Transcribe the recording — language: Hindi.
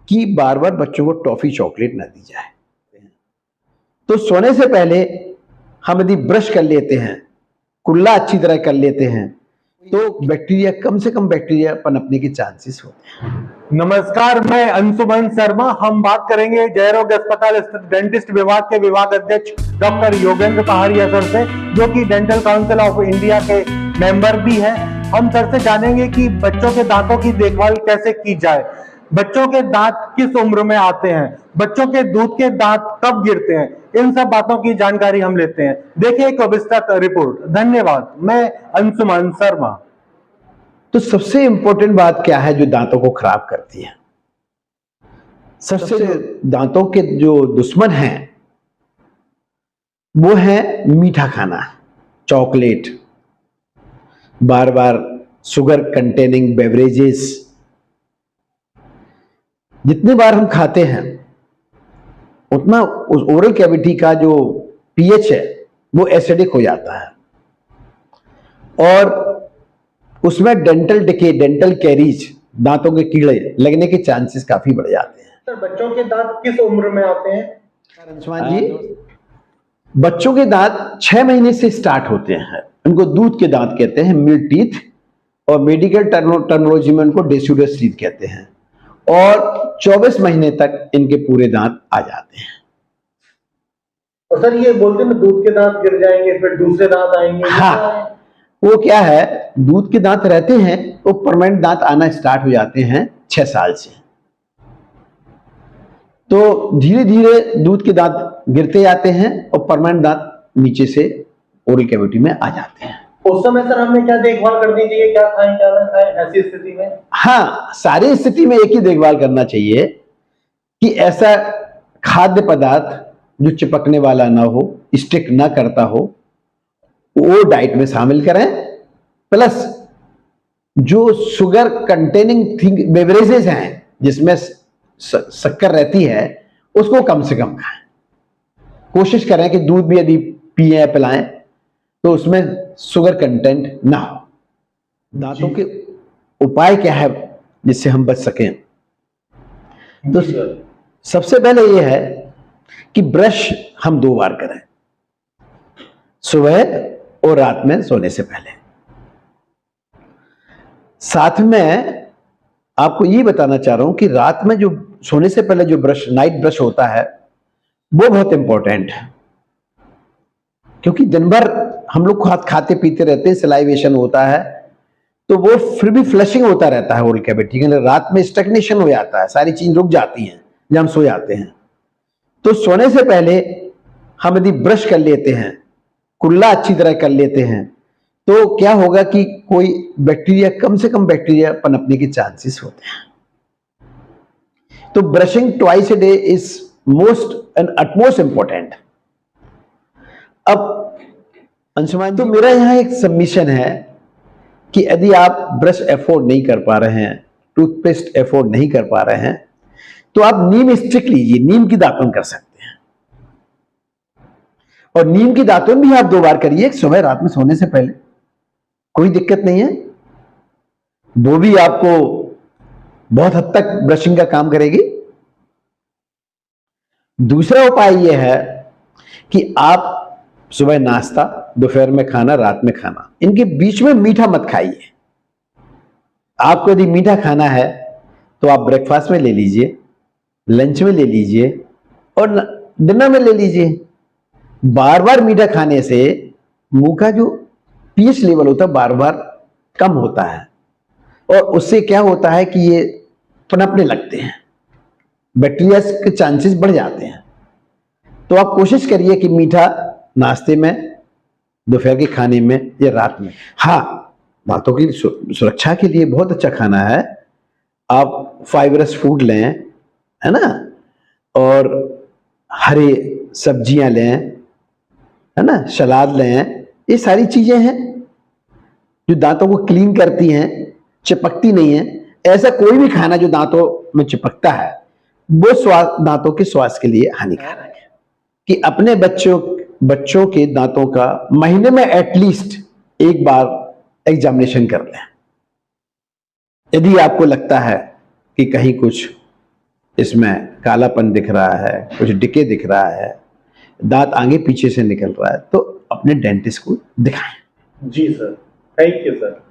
कि बार बार बच्चों को टॉफी चॉकलेट ना दी जाए। तो सोने से पहले हम यदि ब्रश कर लेते हैं, कुल्ला अच्छी तरह कर लेते हैं, तो बैक्टीरिया, कम से कम बैक्टीरिया पनपने के चांसेस होते हैं। नमस्कार, मैं अंशुमन शर्मा। हम बात करेंगे जयरोग अस्पताल स्थित डेंटिस्ट विभाग के विभाग अध्यक्ष डॉक्टर योगेंद्र पहाड़िया सर से, जो कि डेंटल काउंसिल ऑफ इंडिया के मेंबर भी हैं। हम सर से जानेंगे कि बच्चों के दांतों की देखभाल कैसे की जाए, बच्चों के दांत किस उम्र में आते हैं, बच्चों के दूध के दांत कब गिरते हैं, इन सब बातों की जानकारी हम लेते हैं। देखिए एक विस्तृत रिपोर्ट। धन्यवाद। मैं अंशुमन शर्मा। तो सबसे इंपॉर्टेंट बात क्या है जो दांतों को खराब करती है? सबसे दांतों के जो दुश्मन हैं वो है मीठा खाना, चॉकलेट, बार बार शुगर कंटेनिंग बेवरेजेस। जितनी बार हम खाते हैं उतना उस ओरल कैविटी का जो पीएच है वो एसिडिक हो जाता है और उसमें डेंटल डिके, डेंटल कैरीज, दांतों के कीड़े लगने के चांसेस काफी बढ़ जाते हैं। सर, बच्चों के दांत किस उम्र में आते हैं? अंशुमान जी, बच्चों के दांत 6 महीने से स्टार्ट होते हैं। उनको दूध के दांत कहते हैं, मिल्क टीथ, और मेडिकल टर्मिनोलॉजी में उनको डेसिडुअस टीथ कहते हैं, और 24 महीने तक इनके पूरे दांत आ जाते हैं। और सर ये बोलते हैं दूध के दांत गिर जाएंगे फिर दूसरे दांत आएंगे। हाँ, वो क्या है, दूध के दांत रहते हैं वो परमानेंट दांत आना स्टार्ट हो जाते हैं 6 साल से। तो धीरे धीरे दूध के दांत गिरते जाते हैं और परमानेंट दांत नीचे से ओरल कैविटी में आ जाते हैं। उस समय सर हमें क्या देखभाल करनी चाहिए, क्या खाएं क्या ना खाएं ऐसी स्थिति में? हाँ, सारी स्थिति में एक ही देखभाल करना चाहिए कि ऐसा खाद्य पदार्थ जो चिपकने वाला ना हो, स्टिक ना करता हो, वो डाइट में शामिल करें। प्लस जो शुगर कंटेनिंग बेवरेजेस हैं जिसमें शक्कर रहती है उसको कम से कम खाएं। कोशिश करें कि दूध भी यदि पिए या पिलाएं तो उसमें शुगर कंटेंट ना हो। दांतों के उपाय क्या है जिससे हम बच सकें? तो सबसे पहले यह है कि ब्रश हम 2 बार करें, सुबह और रात में सोने से पहले। साथ में आपको ये बताना चाह रहा हूं कि रात में जो सोने से पहले जो ब्रश, नाइट ब्रश होता है, वो बहुत इंपॉर्टेंट है, क्योंकि दिन भर हम लोग खाते पीते रहते हैं, सलाइवेशन होता है, तो वो फिर भी फ्लशिंग होता रहता है ओरल कैविटी के अंदर। रात में स्टैग्नेशन हो जाता है, सारी चीज रुक जाती हैं जब हम सो जाते हैं। तो सोने से पहले हम यदि ब्रश कर लेते हैं, कुल्ला अच्छी तरह कर लेते हैं, तो क्या होगा कि कोई बैक्टीरिया, कम से कम बैक्टीरिया पनपने के चांसेस होते हैं। तो brushing twice a day is most and utmost important. अब अंशुमान, तो मेरा यहां एक सबमिशन है कि यदि आप ब्रश अफोर्ड नहीं कर पा रहे हैं, टूथपेस्ट अफोर्ड नहीं कर पा रहे हैं, तो आप नीम स्टिक लीजिए, नीम की दातुन कर सकते हैं। और नीम की दातुन भी आप 2 बार करिए, सुबह रात में सोने से पहले, कोई दिक्कत नहीं है। वो भी आपको बहुत हद तक ब्रशिंग का काम करेगी। दूसरा उपाय यह है कि आप सुबह नाश्ता, दोपहर में खाना, रात में खाना, इनके बीच में मीठा मत खाइए। आपको यदि मीठा खाना है तो आप ब्रेकफास्ट में ले लीजिए, लंच में ले लीजिए और डिनर में ले लीजिए। बार बार मीठा खाने से मुंह का जो पीएच लेवल होता है बार बार कम होता है और उससे क्या होता है कि ये पनपने लगते हैं, बैक्टीरिया के चांसेस बढ़ जाते हैं। तो आप कोशिश करिए कि मीठा नाश्ते में, दोपहर के खाने में या रात में। हाँ, दांतों की सुरक्षा के लिए बहुत अच्छा खाना है, आप फाइबरस फूड लें, है ना, और हरी सब्जियां लें, है ना, सलाद लें। ये सारी चीजें हैं जो दांतों को क्लीन करती हैं, चिपकती नहीं है। ऐसा कोई भी खाना जो दांतों में चिपकता है वो दांतों के स्वास्थ्य के लिए हानिकारक है। कि अपने बच्चों के दांतों का महीने में एटलीस्ट 1 बार एग्जामिनेशन कर लें। यदि आपको लगता है कि कहीं कुछ इसमें कालापन दिख रहा है, कुछ डिके दिख रहा है, दांत आगे पीछे से निकल रहा है, तो अपने डेंटिस्ट को दिखाएं। जी सर, थैंक यू सर।